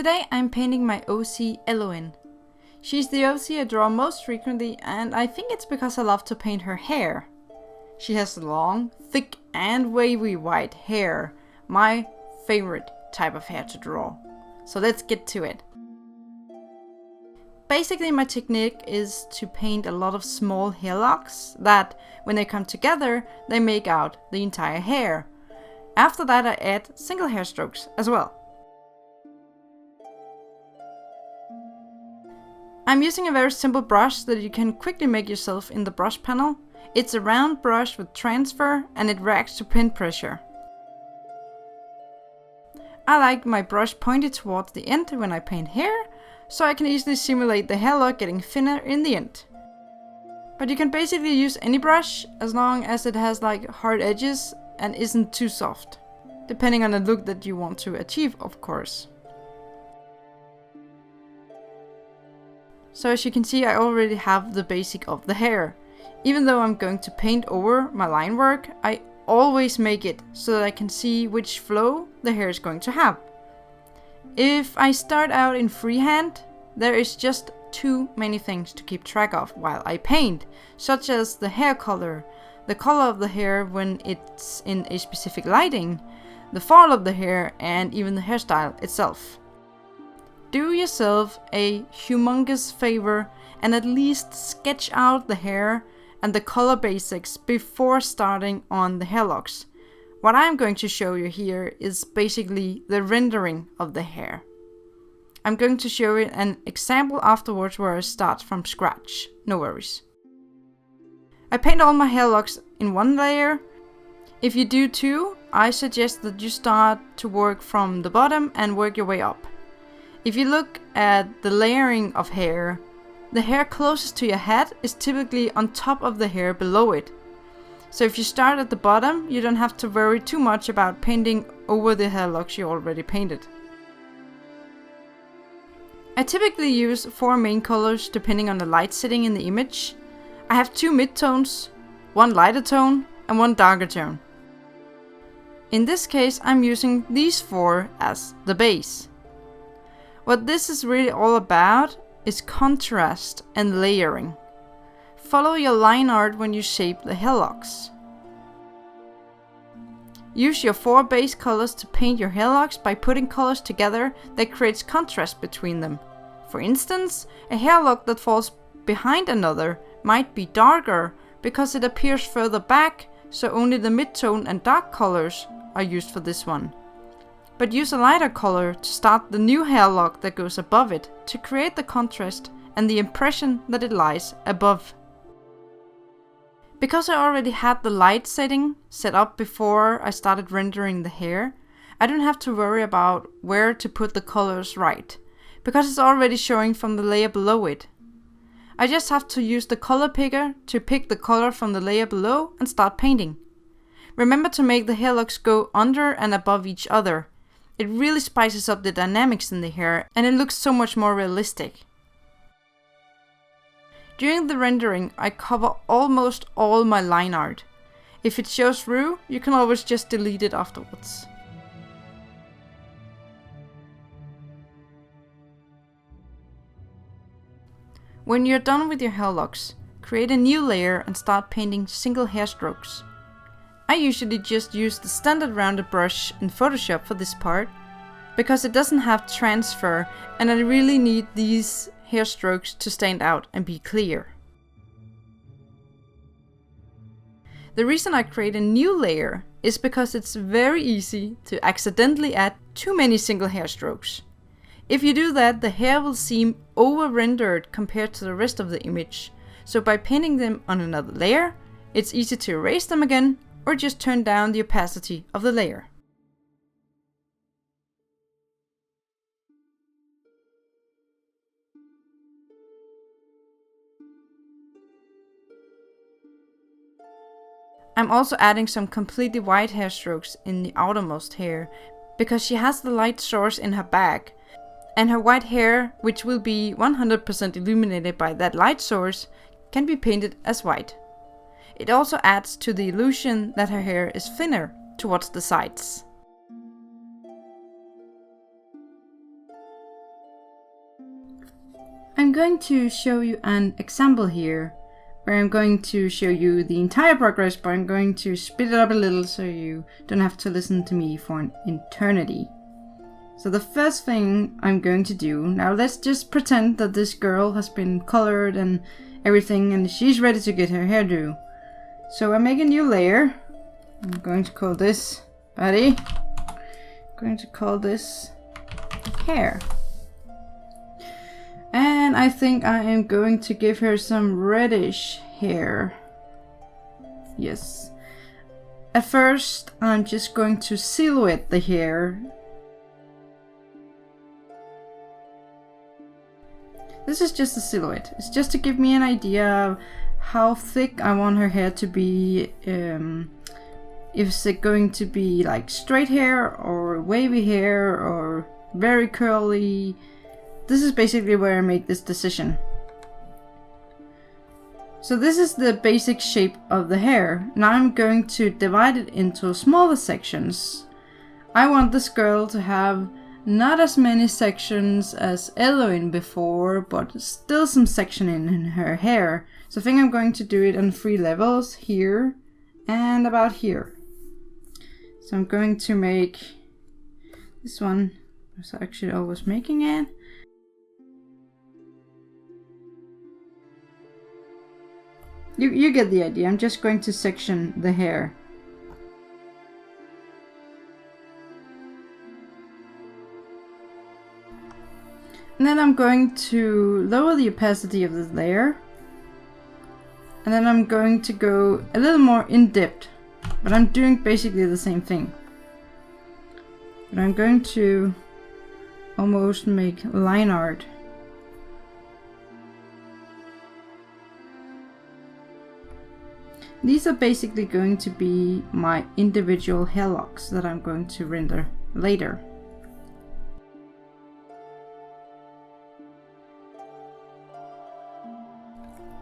Today I'm painting my OC Eloin. She's the OC I draw most frequently, and I think it's because I love to paint her hair. She has long, thick and wavy white hair, my favorite type of hair to draw. So let's get to it. Basically my technique is to paint a lot of small hair locks that, when they come together, they make out the entire hair. After that I add single hair strokes as well. I'm using a very simple brush that you can quickly make yourself in the brush panel. It's a round brush with transfer and it reacts to pin pressure. I like my brush pointed towards the end when I paint hair, so I can easily simulate the hair lock getting thinner in the end. But you can basically use any brush as long as it has like hard edges and isn't too soft, depending on the look that you want to achieve, of course. So as you can see, I already have the basic of the hair. Even though I'm going to paint over my line work, I always make it so that I can see which flow the hair is going to have. If I start out in freehand, there is just too many things to keep track of while I paint, such as the hair color, the color of the hair when it's in a specific lighting, the fall of the hair, and even the hairstyle itself. Do yourself a humongous favor and at least sketch out the hair and the color basics before starting on the hair locks. What I'm going to show you here is basically the rendering of the hair. I'm going to show you an example afterwards where I start from scratch, no worries. I paint all my hair locks in one layer. If you do too, I suggest that you start to work from the bottom and work your way up. If you look at the layering of hair, the hair closest to your head is typically on top of the hair below it. So if you start at the bottom, you don't have to worry too much about painting over the hair locks you already painted. I typically use 4 main colors depending on the light setting in the image. I have 2 midtones, 1 lighter tone and 1 darker tone. In this case, I'm using these 4 as the base. What this is really all about is contrast and layering. Follow your line art when you shape the hair locks. Use your 4 base colors to paint your hair locks by putting colors together that creates contrast between them. For instance, a hair lock that falls behind another might be darker because it appears further back, so only the mid-tone and dark colors are used for this one. But use a lighter color to start the new hair lock that goes above it to create the contrast and the impression that it lies above. Because I already had the light setting set up before I started rendering the hair, I don't have to worry about where to put the colors right, because it's already showing from the layer below it. I just have to use the color picker to pick the color from the layer below and start painting. Remember to make the hair locks go under and above each other. It really spices up the dynamics in the hair and it looks so much more realistic. During the rendering, I cover almost all my line art. If it shows through, you can always just delete it afterwards. When you're done with your hair locks, create a new layer and start painting single hair strokes. I usually just use the standard rounded brush in Photoshop for this part, because it doesn't have transfer and I really need these hair strokes to stand out and be clear. The reason I create a new layer is because it's very easy to accidentally add too many single hair strokes. If you do that, the hair will seem over-rendered compared to the rest of the image, so by painting them on another layer, it's easy to erase them again or just turn down the opacity of the layer. I'm also adding some completely white hair strokes in the outermost hair, because she has the light source in her back, and her white hair, which will be 100% illuminated by that light source, can be painted as white. It also adds to the illusion that her hair is thinner towards the sides. I'm going to show you an example here where I'm going to show you the entire progress, but I'm going to speed it up a little so you don't have to listen to me for an eternity. So the first thing I'm going to do, now let's just pretend that this girl has been colored and everything and she's ready to get her hairdo. So I make a new layer. I'm going to call this body. I'm going to call this hair. And I think I am going to give her some reddish hair. Yes. At first, I'm just going to silhouette the hair. This is just a silhouette. It's just to give me an idea of how thick I want her hair to be. Is it going to be like straight hair or wavy hair or very curly? This is basically where I make this decision. So this is the basic shape of the hair. Now I'm going to divide it into smaller sections. I want this girl to have not as many sections as Eloin before, but still some section in her hair. So I think I'm going to do it on 3 levels, here and about here. So I'm going to make this one, I was actually always making it. You get the idea. I'm just going to section the hair. And then I'm going to lower the opacity of this layer. And then I'm going to go a little more in depth. But I'm doing basically the same thing. But I'm going to almost make line art. These are basically going to be my individual hair locks that I'm going to render later.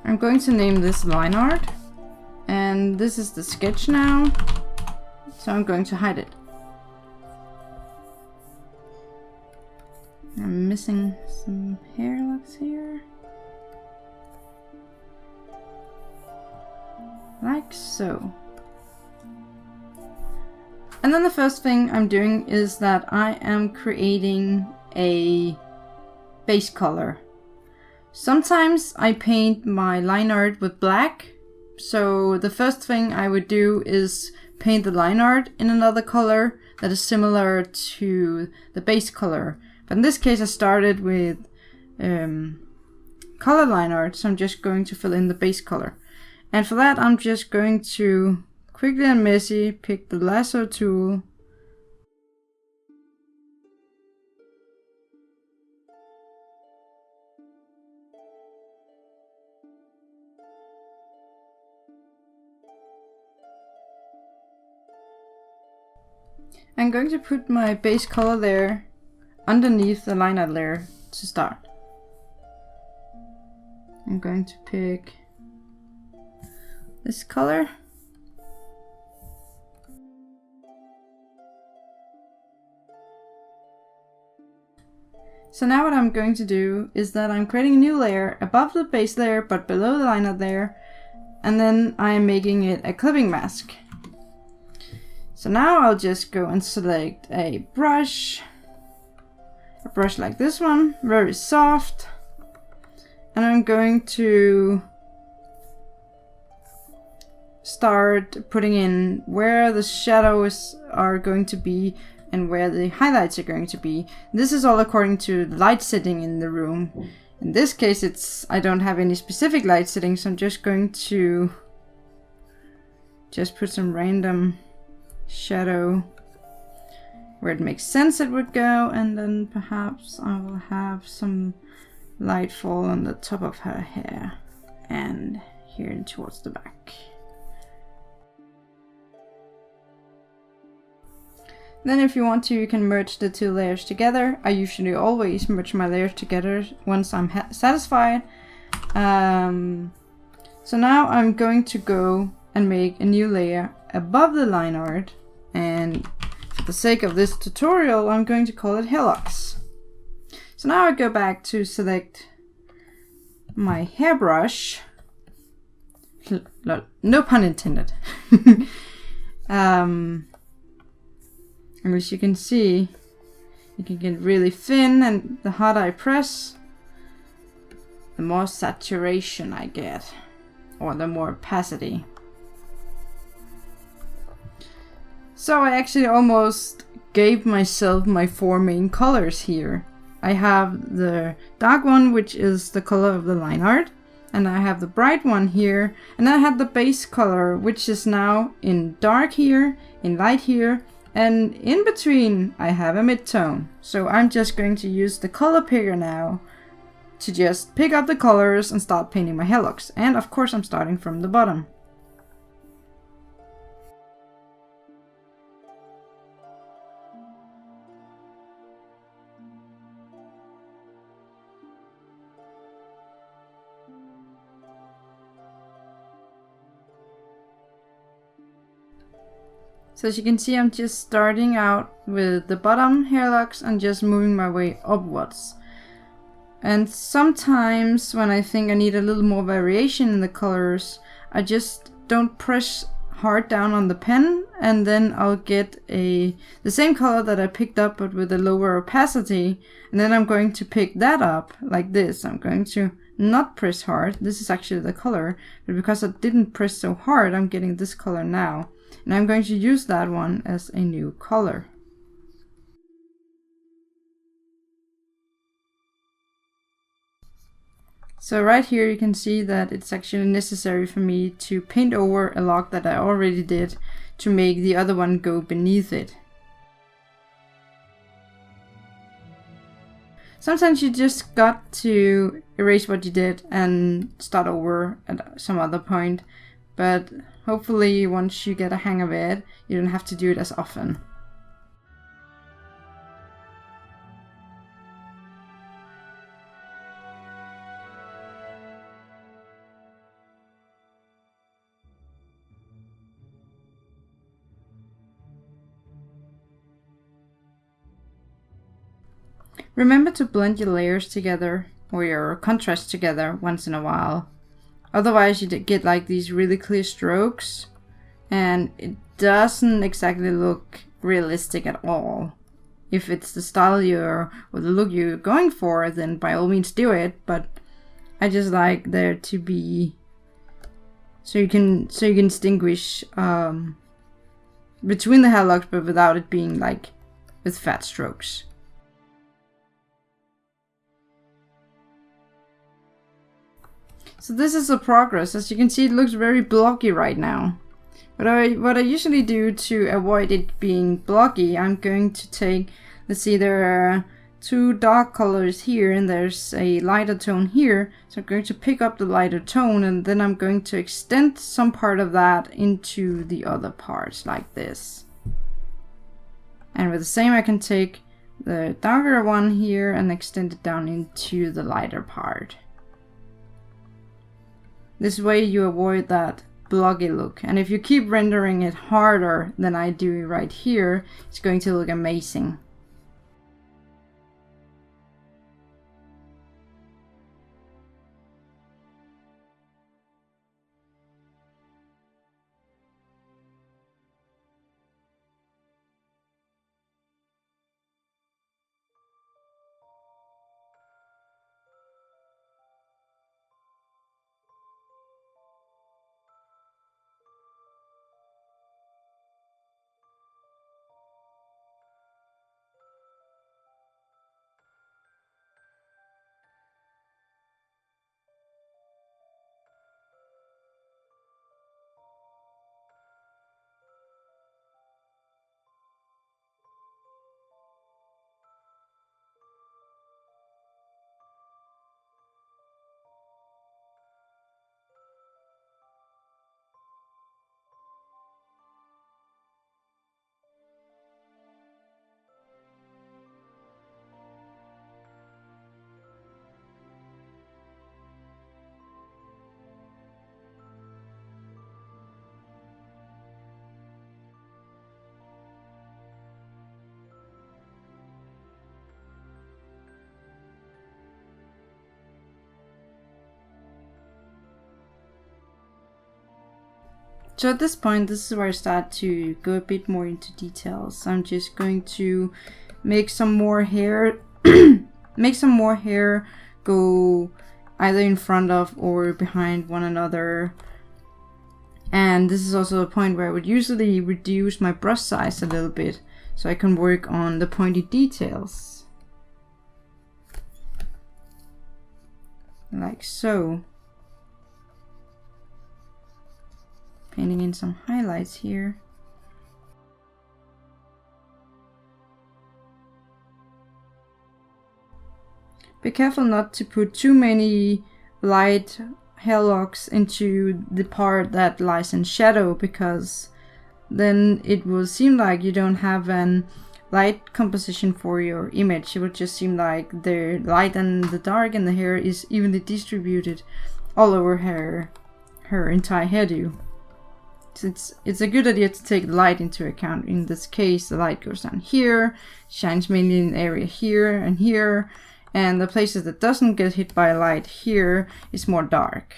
I'm going to name this line art, and this is the sketch now, so I'm going to hide it. I'm missing some hair locks here. Like so. And then the first thing I'm doing is that I am creating a base color. Sometimes I paint my line art with black. So the first thing I would do is paint the line art in another color that is similar to the base color. But in this case I started with color line art, so I'm just going to fill in the base color. And for that, I'm just going to quickly and messy pick the lasso tool. I'm going to put my base color there underneath the line art layer to start. I'm going to pick this color. So now what I'm going to do is that I'm creating a new layer above the base layer but below the line art layer, and then I'm making it a clipping mask. So now I'll just go and select a brush like this one, very soft, and I'm going to start putting in where the shadows are going to be and where the highlights are going to be. This is all according to the light setting in the room. In this case, I don't have any specific light setting, so I'm just going to just put some random shadow where it makes sense it would go, and then perhaps I will have some light fall on the top of her hair and here towards the back. Then if you want to, you can merge the 2 layers together. I usually always merge my layers together once I'm satisfied. So now I'm going to go and make a new layer above the line art, and for the sake of this tutorial I'm going to call it hair locks. So now I go back to select my hairbrush, no pun intended, and as you can see, it can get really thin, and the harder I press, the more saturation I get, or the more opacity. So I actually almost gave myself my 4 main colors here. I have the dark one, which is the color of the line art, and I have the bright one here, and I had the base color, which is now in dark here, in light here, and in between I have a mid-tone. So I'm just going to use the color picker now to just pick up the colors and start painting my hairlocks. And of course I'm starting from the bottom. So as you can see, I'm just starting out with the bottom hairlocks and just moving my way upwards. And sometimes when I think I need a little more variation in the colors, I just don't press hard down on the pen, and then I'll get the same color that I picked up but with a lower opacity, and then I'm going to pick that up like this. I'm going to not press hard. This is actually the color, but because I didn't press so hard, I'm getting this color now. And I'm going to use that one as a new color. So right here you can see that it's actually necessary for me to paint over a lock that I already did to make the other one go beneath it. Sometimes you just got to erase what you did and start over at some other point, but hopefully once you get a hang of it, you don't have to do it as often. Remember to blend your layers together or your contrast together once in a while. Otherwise you get like these really clear strokes and it doesn't exactly look realistic at all. If it's the style or the look you're going for, then by all means do it, but I just like there to be so you can distinguish between the hairlocks, but without it being like with fat strokes. So this is the progress. As you can see, it looks very blocky right now. But what I usually do to avoid it being blocky, I'm going to take, let's see, there are 2 dark colors here and there's a lighter tone here. So I'm going to pick up the lighter tone and then I'm going to extend some part of that into the other parts like this. And with the same, I can take the darker one here and extend it down into the lighter part. This way you avoid that blocky look, and if you keep rendering it harder than I do right here, it's going to look amazing. So at this point, this is where I start to go a bit more into details. I'm just going to make some more hair, make some more hair go either in front of or behind one another. And this is also a point where I would usually reduce my brush size a little bit so I can work on the pointy details. Like so. Painting in some highlights here. Be careful not to put too many light hair locks into the part that lies in shadow, because then it will seem like you don't have an light composition for your image. It will just seem like the light and the dark in the hair is evenly distributed all over her entire hairdo. So it's a good idea to take light into account. In this case, the light goes down here, shines mainly in the area here and here, and the places that doesn't get hit by light here is more dark.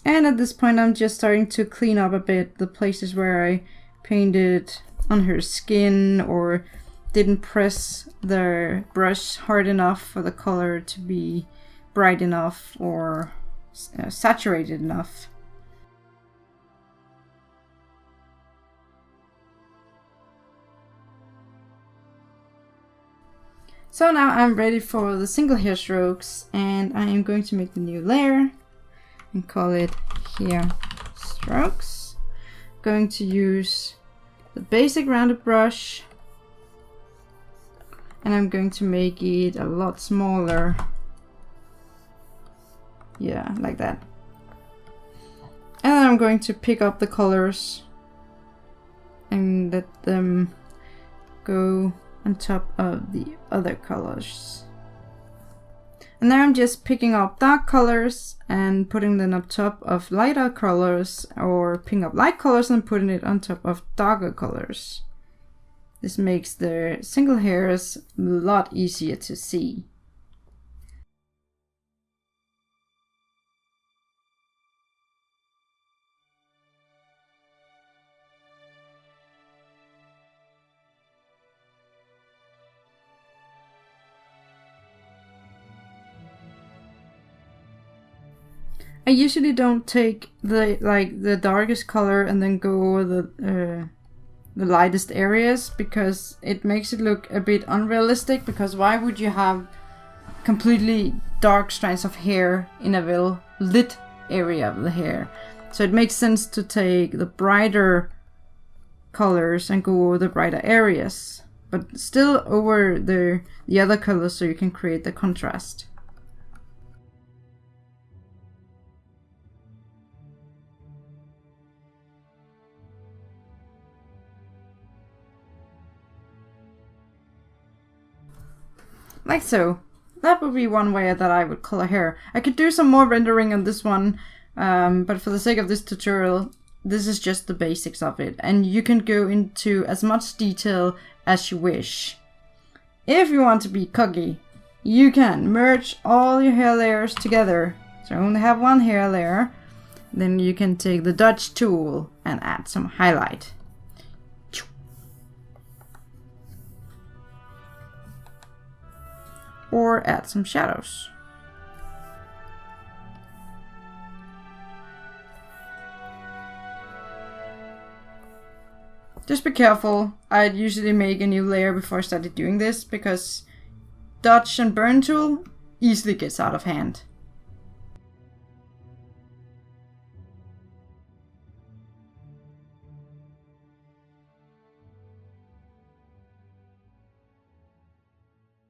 And at this point, I'm just starting to clean up a bit the places where I painted on her skin or didn't press the brush hard enough for the color to be bright enough or saturated enough. So now I'm ready for the single hair strokes, and I am going to make the new layer and call it hair strokes. Going to use the basic rounded brush, and I'm going to make it a lot smaller. Yeah, like that. And then I'm going to pick up the colors and let them go on top of the other colors. And now I'm just picking up dark colors and putting them on top of lighter colors, or picking up light colors and putting it on top of darker colors. This makes the single hairs a lot easier to see. I usually don't take the darkest color and then go over the lightest areas, because it makes it look a bit unrealistic. Because why would you have completely dark strands of hair in a well lit area of the hair? So it makes sense to take the brighter colors and go over the brighter areas, but still over the other colors so you can create the contrast. Like so. That would be one way that I would color hair. I could do some more rendering on this one, but for the sake of this tutorial, this is just the basics of it, and you can go into as much detail as you wish. If you want to be cocky, you can merge all your hair layers together. So I only have one hair layer. Then you can take the Dodge tool and add some highlight. Or add some shadows. Just be careful. I'd usually make a new layer before I started doing this, because Dodge and Burn tool easily gets out of hand.